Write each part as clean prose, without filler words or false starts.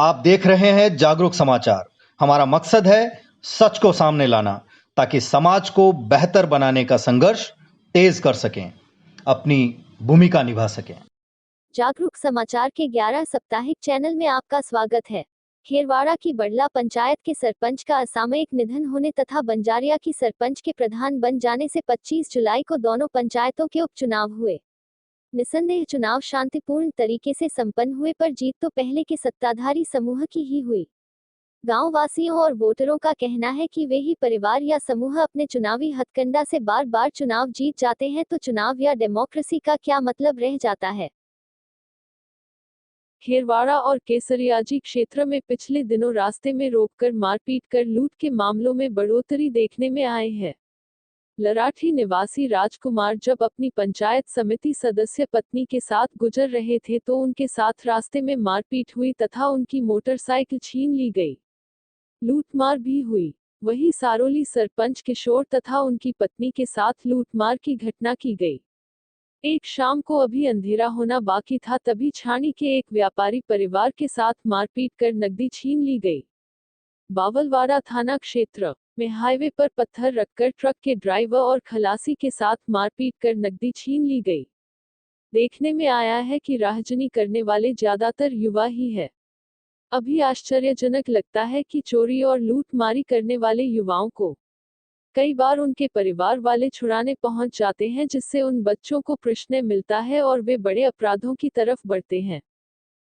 आप देख रहे हैं जागरूक समाचार। हमारा मकसद है सच को सामने लाना ताकि समाज को बेहतर बनाने का संघर्ष तेज कर सकें, अपनी भूमिका निभा सकें। जागरूक समाचार के 11 साप्ताहिक चैनल में आपका स्वागत है। खेरवाड़ा की बड़ला पंचायत के सरपंच का असामयिक निधन होने तथा बंजारिया की सरपंच के प्रधान बन जाने से 25 जुलाई को दोनों पंचायतों के उपचुनाव हुए। निसंदेह चुनाव शांतिपूर्ण तरीके से संपन्न हुए, पर जीत तो पहले के सत्ताधारी समूह की ही हुई। गांव वासियों और वोटरों का कहना है कि वे ही परिवार या समूह अपने चुनावी हथकंडा से बार बार चुनाव जीत जाते हैं, तो चुनाव या डेमोक्रेसी का क्या मतलब रह जाता है। खेरवाड़ा और केसरियाजी क्षेत्र में पिछले दिनों रास्ते में रोककर मारपीट कर लूट के मामलों में बढ़ोतरी देखने में आए हैं। लराठी निवासी राजकुमार जब अपनी पंचायत समिति सदस्य पत्नी के साथ गुजर रहे थे तो उनके साथ रास्ते में मारपीट हुई तथा उनकी मोटरसाइकिल छीन ली गई। लूटमार भी हुई। वहीं सारोली सरपंच किशोर तथा उनकी पत्नी के साथ लूटमार की घटना की गई। एक शाम को अभी अंधेरा होना बाकी था, तभी छाणी के एक व्यापारी परिवार के साथ मारपीट कर नकदी छीन ली गई। बावलवाड़ा थाना क्षेत्र में हाईवे पर पत्थर रखकर ट्रक के ड्राइवर और खलासी के साथ मारपीट कर नकदी छीन ली गई। देखने में आया है कि राहजनी करने वाले ज्यादातर युवा ही है। अभी आश्चर्यजनक लगता है कि चोरी और लूटमारी करने वाले युवाओं को कई बार उनके परिवार वाले छुड़ाने पहुंच जाते हैं, जिससे उन बच्चों को प्रश्न मिलता है और वे बड़े अपराधों की तरफ बढ़ते हैं।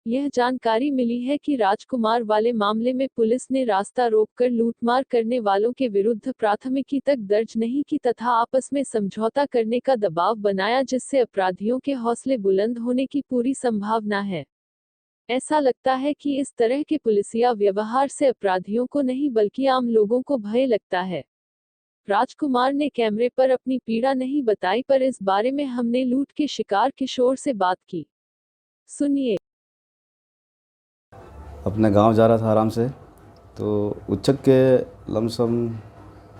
यह जानकारी मिली है कि राजकुमार वाले मामले में पुलिस ने रास्ता रोककर लूटमार करने वालों के विरुद्ध प्राथमिकी तक दर्ज नहीं की तथा आपस में समझौता करने का दबाव बनाया, जिससे अपराधियों के हौसले बुलंद होने की पूरी संभावना है। ऐसा लगता है कि इस तरह के पुलिसिया व्यवहार से अपराधियों को नहीं बल्कि आम लोगों को भय लगता है। राजकुमार ने कैमरे पर अपनी पीड़ा नहीं बताई, पर इस बारे में हमने लूट के शिकार किशोर से बात की। सुनिए। अपने गांव जा रहा था आराम से, तो उच्चक के लमसम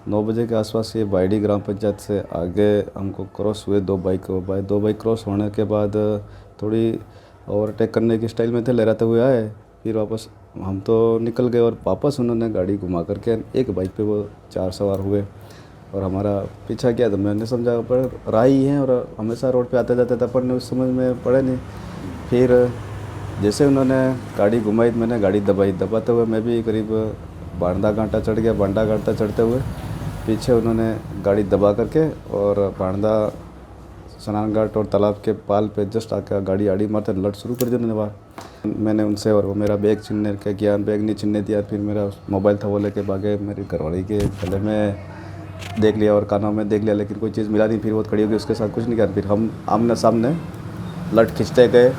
9 बजे के आसपास ये बायडी ग्राम पंचायत से आगे हमको क्रॉस हुए दो बाइक क्रॉस होने के बाद थोड़ी ओवरटेक करने की स्टाइल में थे, लहराते हुए आए। फिर वापस हम तो निकल गए और वापस उन्होंने गाड़ी घुमा करके एक बाइक पे वो 4 सवार हुए और हमारा पीछा किया। तो मैंने समझा पर राही हैं और हमेशा रोड पे आते जाते थे, पर उस समझ में पड़े नहीं। फिर जैसे उन्होंने गाड़ी घुमाई, मैंने गाड़ी दबाई। दबाते हुए मैं भी करीब बांडा घाटा चढ़ गया। बांडा घाटा चढ़ते हुए पीछे उन्होंने गाड़ी दबा करके और बांडा स्नान घाट और तालाब के पाल पे जस्ट आकर गाड़ी आड़ी मारते लट शुरू कर दी उन्होंने बाहर। मैंने उनसे और वो मेरा बैग छीनने का किया, बैग नहीं छीनने दिया। फिर मेरा मोबाइल था वो लेके भागे। मेरी घरवाली के गले में देख लिया और कानों में देख लिया, लेकिन कोई चीज़ मिला नहीं। फिर वो खड़ी होगी, उसके साथ कुछ नहीं किया। फिर हम आमने सामने लट खींचते गए।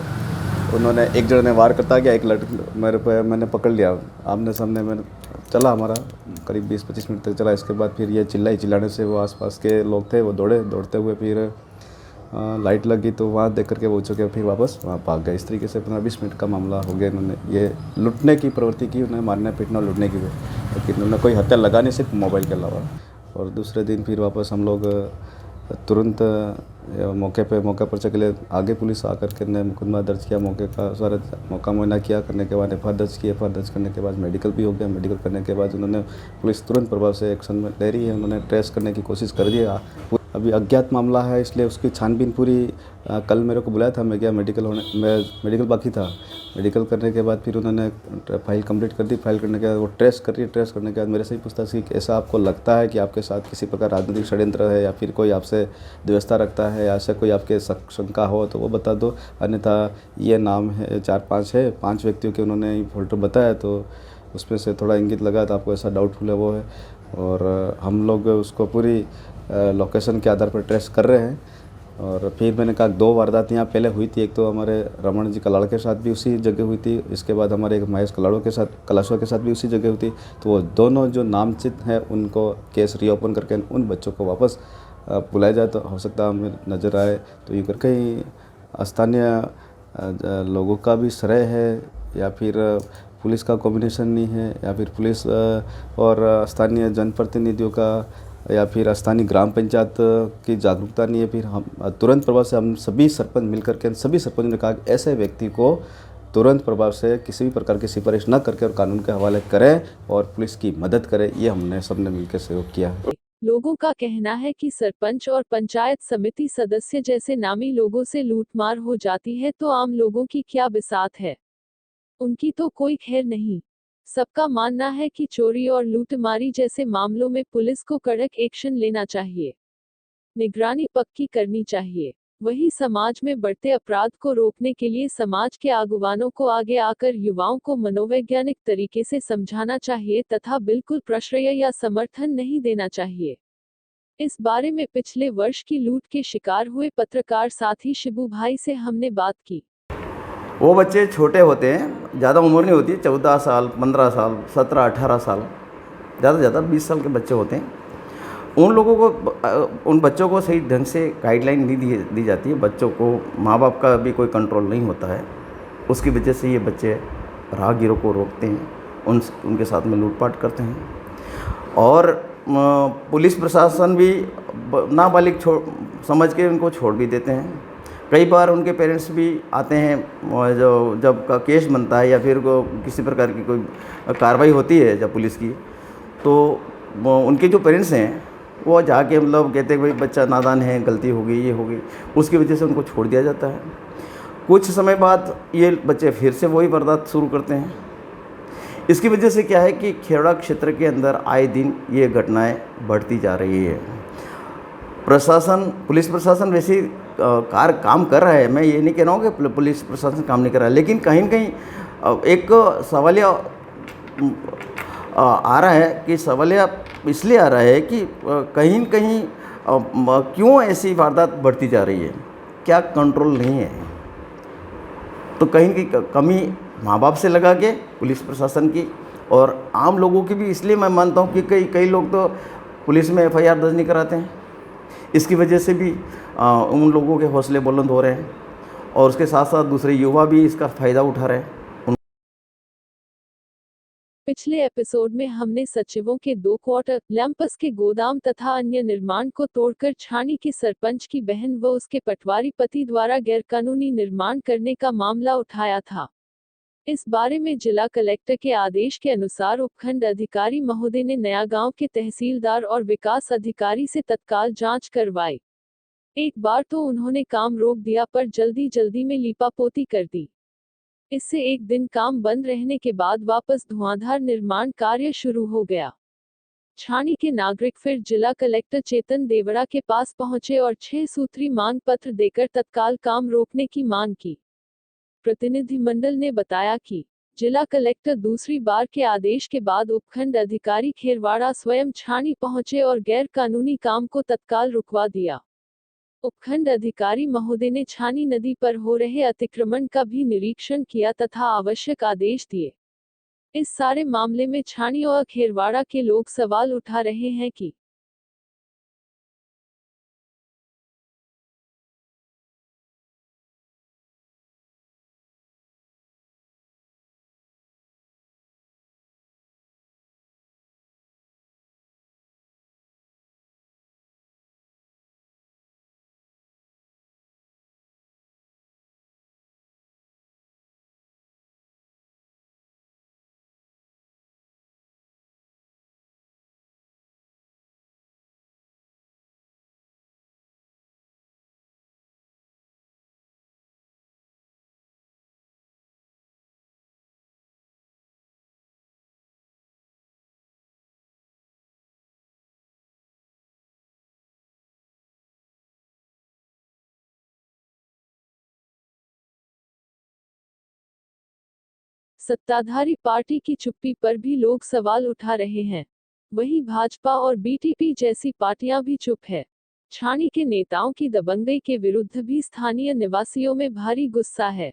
उन्होंने एक जने ने वार करता गया, एक लट मेरे पे मैंने पकड़ लिया। आमने सामने मैंने चला, हमारा करीब 20-25 मिनट तक चला। इसके बाद फिर ये चिल्लाने से वो आसपास के लोग थे वो दौड़ते हुए फिर लाइट लगी तो वहाँ देख करके वो चुके, फिर वापस वहाँ भाग गए। इस तरीके से 15-20 मिनट का मामला हो गया। इन्होंने ये लुटने की प्रवृत्ति की, उन्हें मारने पीटना लुटने की, लेकिन उन्होंने कोई हत्या लगा नहीं, सिर्फ मोबाइल के अलावा। और दूसरे दिन फिर वापस हम लोग तुरंत मौके पर चले आगे। पुलिस आकर के ने मुकदमा दर्ज किया, मौके का सारा मौका मुआयना किया। करने के बाद एफआईआर दर्ज की। एफआईआर दर्ज करने के बाद मेडिकल भी हो गया। मेडिकल करने के बाद उन्होंने पुलिस तुरंत प्रभाव से एक्शन में ले रही है। उन्होंने ट्रेस करने की कोशिश कर दी। अभी अज्ञात मामला है, इसलिए उसकी छानबीन पूरी कल मेरे को बुलाया था। मैं गया, मेडिकल बाकी था। मेडिकल करने के बाद फिर उन्होंने फाइल कंप्लीट कर दी। फाइल करने के बाद वो ट्रेस कर रही है। ट्रेस करने के बाद मेरे से ही पूछताछ की, ऐसा आपको लगता है कि आपके साथ किसी प्रकार राजनीतिक षड्यंत्र है या फिर कोई आपसे व्यवस्था रखता है या ऐसा कोई आपके शंका हो तो वो बता दो, अन्यथा ये नाम है 4-5 है, 5 व्यक्तियों के उन्होंने फोटो बताया। तो उसमें से थोड़ा इंगित लगा तो आपको ऐसा डाउटफुल है वो है। और हम लोग उसको पूरी लोकेशन के आधार पर ट्रेस कर रहे हैं। और फिर मैंने कहा 2 वारदात यहाँ पहले हुई थी। एक तो हमारे रमन जी कलाड़ के साथ भी उसी जगह हुई थी। इसके बाद हमारे एक महेश कलाशवा के साथ भी उसी जगह हुई थी। तो वो दोनों जो नामचित हैं उनको केस रीओपन करके उन बच्चों को वापस बुलाया जाए तो हो सकता है हमें नज़र आए। तो ये करके ही स्थानीय लोगों का भी श्रेय है या फिर पुलिस का कॉम्बिनेशन नहीं है या फिर पुलिस और स्थानीय जनप्रतिनिधियों का या फिर स्थानीय ग्राम पंचायत की जागरूकता नहीं है। फिर हम तुरंत प्रभाव से हम सभी सरपंच मिलकर के सभी सरपंच ने कहा कि ऐसे व्यक्ति को तुरंत प्रभाव से किसी भी प्रकार की सिफारिश न करके और कानून के हवाले करें और पुलिस की मदद करें। ये हमने सबने मिलकर सहयोग किया है। लोगों का कहना है कि सरपंच और पंचायत समिति सदस्य जैसे नामी लोगों से लूटमार हो जाती है तो आम लोगों की क्या बिसात है, उनकी तो कोई खैर नहीं। सबका मानना है कि चोरी और लूटमारी जैसे मामलों में पुलिस को कड़क एक्शन लेना चाहिए, निगरानी पक्की करनी चाहिए। वहीं समाज में बढ़ते अपराध को रोकने के लिए समाज के आगुवानों को आगे आकर युवाओं को मनोवैज्ञानिक तरीके से समझाना चाहिए तथा बिल्कुल प्रश्रय या समर्थन नहीं देना चाहिए। इस बारे में पिछले वर्ष की लूट के शिकार हुए पत्रकार साथी शिबू भाई से हमने बात की। वो बच्चे छोटे होते हैं, ज़्यादा उम्र नहीं होती, 14 साल, 15 साल, 17, 18 साल, ज़्यादा से ज़्यादा 20 साल के बच्चे होते हैं। उन लोगों को उन बच्चों को सही ढंग से गाइडलाइन नहीं दी जाती है। बच्चों को माँ बाप का भी कोई कंट्रोल नहीं होता है। उसकी वजह से ये बच्चे राहगीरों को रोकते हैं, उनके साथ में लूटपाट करते हैं। और पुलिस प्रशासन भी नाबालिग समझ के उनको छोड़ भी देते हैं। कई बार उनके पेरेंट्स भी आते हैं, जो जब का केस बनता है या फिर किसी प्रकार की कोई कार्रवाई होती है जब पुलिस की, तो उनके जो पेरेंट्स हैं वो जाके मतलब कहते हैं भाई बच्चा नादान है, गलती हो गई, ये हो गई, उसकी वजह से उनको छोड़ दिया जाता है। कुछ समय बाद ये बच्चे फिर से वही वारदात शुरू करते हैं। इसकी वजह से क्या है कि खेड़ा क्षेत्र के अंदर आए दिन ये घटनाएं बढ़ती जा रही है। पुलिस प्रशासन वैसे काम कर रहा है, मैं ये नहीं कह रहा हूँ कि पुलिस प्रशासन काम नहीं कर रहा है, लेकिन कहीं न कहीं एक सवालिया आ रहा है कि सवालिया इसलिए आ रहा है कि कहीं न कहीं क्यों ऐसी वारदात बढ़ती जा रही है, क्या कंट्रोल नहीं है। तो कहीं की कमी माँ बाप से लगा के पुलिस प्रशासन की और आम लोगों की भी, इसलिए मैं मानता हूँ कि कई लोग तो पुलिस में FIR दर्ज नहीं कराते हैं। इसकी वजह से भी उन लोगों के हौसले बुलंद हो रहे हैं और उसके साथ साथ दूसरे युवा भी इसका फ़ायदा उठा रहे हैं। पिछले एपिसोड में हमने सचिवों के 2 क्वार्टर, लैंपस के गोदाम तथा अन्य निर्माण को तोड़कर छानी के सरपंच की बहन व उसके पटवारी पति द्वारा गैरकानूनी निर्माण करने का मामला उठाया था। इस बारे में जिला कलेक्टर के आदेश के अनुसार उपखंड अधिकारी महोदय ने नयागांव के तहसीलदार और विकास अधिकारी से तत्काल जांच करवाई। एक बार तो उन्होंने काम रोक दिया पर जल्दी में लीपापोती कर दी। इससे एक दिन काम बंद रहने के बाद वापस धुआंधार निर्माण कार्य शुरू हो गया। छानी के नागरिक फिर जिला कलेक्टर चेतन देवड़ा के पास पहुंचे और 6 सूत्री मांग पत्र देकर तत्काल काम रोकने की मांग की। प्रतिनिधिमंडल ने बताया कि जिला कलेक्टर दूसरी बार के आदेश के बाद उपखंड अधिकारी खेरवाड़ा स्वयं छानी पहुंचे और गैर कानूनी काम को तत्काल रुकवा दिया। उपखंड अधिकारी महोदय ने छानी नदी पर हो रहे अतिक्रमण का भी निरीक्षण किया तथा आवश्यक आदेश दिए। इस सारे मामले में छानी और खेरवाड़ा के लोग सवाल उठा रहे हैं कि सत्ताधारी पार्टी की चुप्पी पर भी लोग सवाल उठा रहे हैं। वहीं भाजपा और BTP जैसी पार्टियां भी चुप है। छानी के नेताओं की दबंगई के विरुद्ध भी स्थानीय निवासियों में भारी गुस्सा है।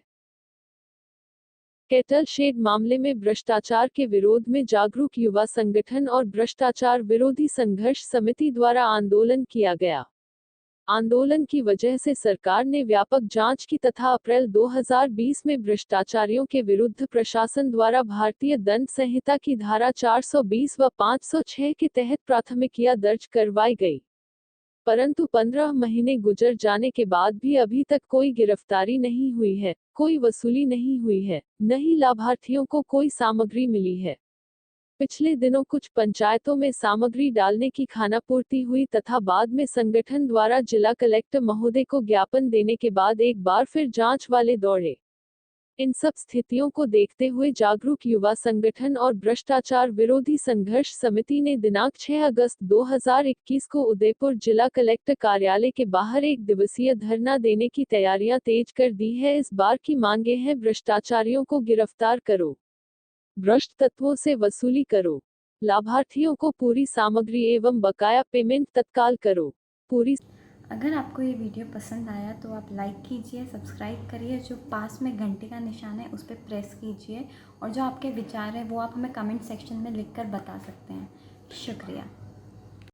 कैटल शेड मामले में भ्रष्टाचार के विरोध में जागरूक युवा संगठन और भ्रष्टाचार विरोधी संघर्ष समिति द्वारा आंदोलन किया गया। आंदोलन की वजह से सरकार ने व्यापक जांच की तथा अप्रैल 2020 में भ्रष्टाचारियों के विरुद्ध प्रशासन द्वारा भारतीय दंड संहिता की धारा 420 व 506 के तहत प्राथमिकियां दर्ज करवाई गई। परंतु 15 महीने गुजर जाने के बाद भी अभी तक कोई गिरफ्तारी नहीं हुई है, कोई वसूली नहीं हुई है, न ही लाभार्थियों को कोई सामग्री मिली है। पिछले दिनों कुछ पंचायतों में सामग्री डालने की खानापूर्ति हुई तथा बाद में संगठन द्वारा जिला कलेक्टर महोदय को ज्ञापन देने के बाद एक बार फिर जांच वाले दौड़े। इन सब स्थितियों को देखते हुए जागरूक युवा संगठन और भ्रष्टाचार विरोधी संघर्ष समिति ने दिनांक 6 अगस्त 2021 को उदयपुर जिला कलेक्टर कार्यालय के बाहर एक दिवसीय धरना देने की तैयारियां तेज कर दी है। इस बार की मांगे हैं, भ्रष्टाचारियों को गिरफ्तार करो, भ्रष्ट तत्वों से वसूली करो, लाभार्थियों को पूरी सामग्री एवं बकाया पेमेंट तत्काल करो। पूरी अगर आपको ये वीडियो पसंद आया तो आप लाइक कीजिए, सब्सक्राइब करिए, जो पास में घंटे का निशान है उस पर प्रेस कीजिए और जो आपके विचार हैं वो आप हमें कमेंट सेक्शन में लिखकर बता सकते हैं। शुक्रिया।